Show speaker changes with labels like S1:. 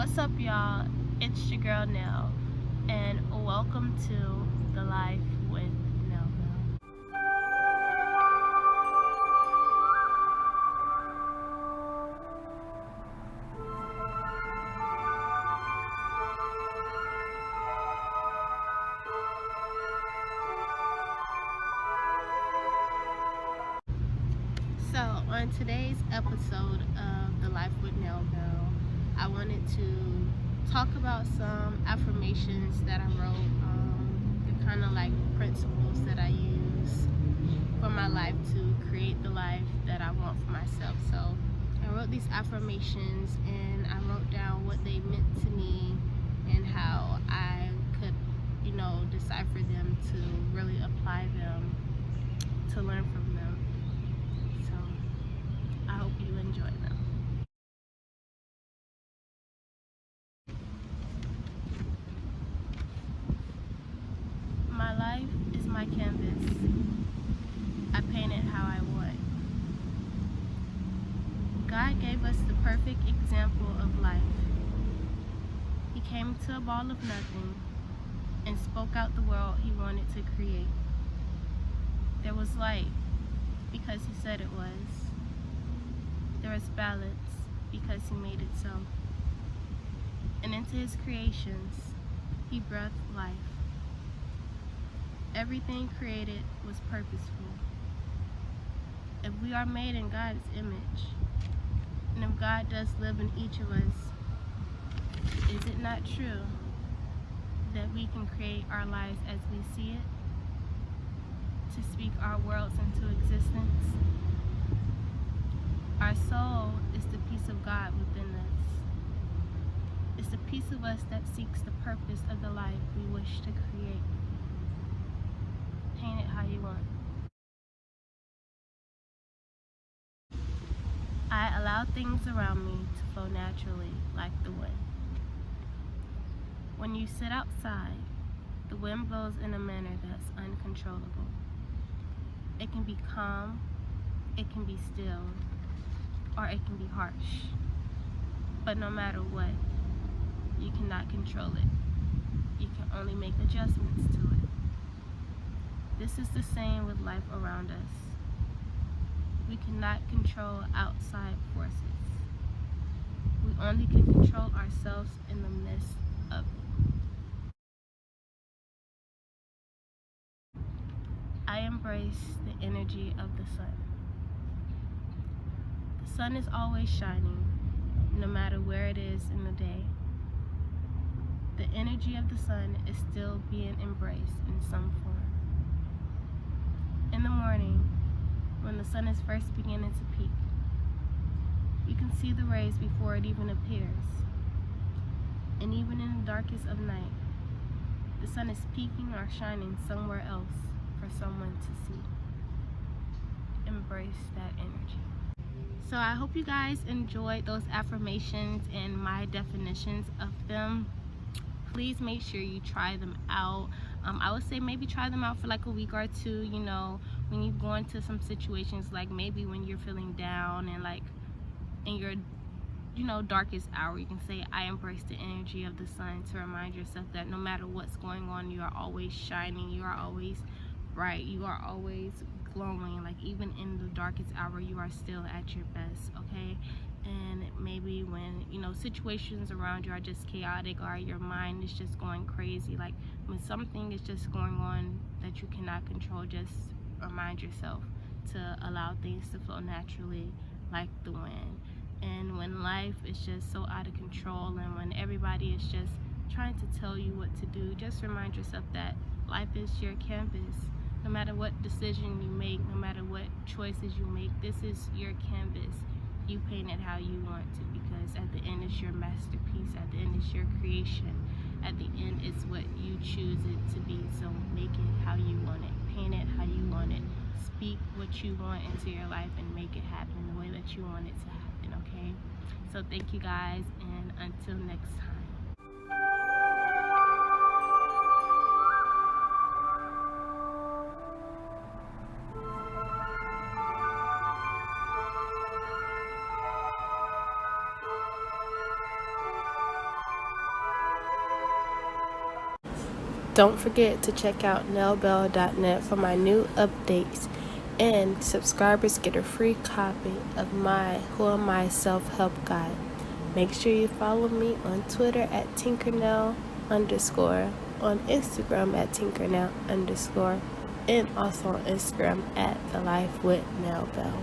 S1: What's up, y'all? It's your girl Nell, and welcome to the Life with Nell Bell. So, on today's episode of the Life with Nell Bell, I wanted to talk about some affirmations that I wrote. They're kind of like principles that I use for my life to create the life that I want for myself. So I wrote these affirmations and I wrote down what they meant to me and how I could, decipher them to really apply them, to learn from them. So I hope you enjoy them. My life is my canvas. I paint it how I want. God gave us the perfect example of life. He came to a ball of nothing and spoke out the world he wanted to create. There was light because he said it was. There was balance because he made it so. And into his creations, he breathed life. Everything created was purposeful. If we are made in God's image, and if God does live in each of us, is it not true that we can create our lives as we see it? To speak our worlds into existence? Our soul is the piece of God within us. It's the piece of us that seeks the purpose of the life we wish to create. Paint it how you want. I allow things around me to flow naturally like the wind. When you sit outside, the wind blows in a manner that's uncontrollable. It can be calm, it can be still, or it can be harsh. But no matter what, you cannot control it. You can only make adjustments to it. This is the same with life around us. We cannot control outside forces. We only can control ourselves in the midst of it. I embrace the energy of the sun. The sun is always shining, no matter where it is in the day. The energy of the sun is still being embraced in some form. In the morning, when the sun is first beginning to peak, you can see the rays before it even appears. And even in the darkest of night, the sun is peaking or shining somewhere else for someone to see. Embrace that energy. So I hope you guys enjoyed those affirmations and my definitions of them. Please make sure you try them out. I would say maybe try them out for like a week or two, when you go into some situations, like maybe when you're feeling down and like in your darkest hour, you can say, I embrace the energy of the sun, to remind yourself that no matter what's going on, you are always shining, you are always bright, you are always glowing. Like even in the darkest hour, you are still at your best, okay? And maybe when situations around you are just chaotic, or your mind is just going crazy, like when something is just going on that you cannot control, just remind yourself to allow things to flow naturally like the wind. And when life is just so out of control, and when everybody is just trying to tell you what to do, just remind yourself that life is your canvas. No matter what decision you make, no matter what choices you make, this is your canvas. You paint it how you want to, because at the end it's your masterpiece. At the end it's your creation. At the end it's what you choose it to be. So make it how you want it. Paint it how you want it. Speak what you want into your life and make it happen the way that you want it to happen, okay? So thank you guys, and until next time. Don't forget to check out nellbell.net for my new updates, and subscribers get a free copy of my Who Am I self-help guide. Make sure you follow me on Twitter at tinkernell_, on Instagram at tinkernell_, and also on Instagram at the Life with Nell Bell.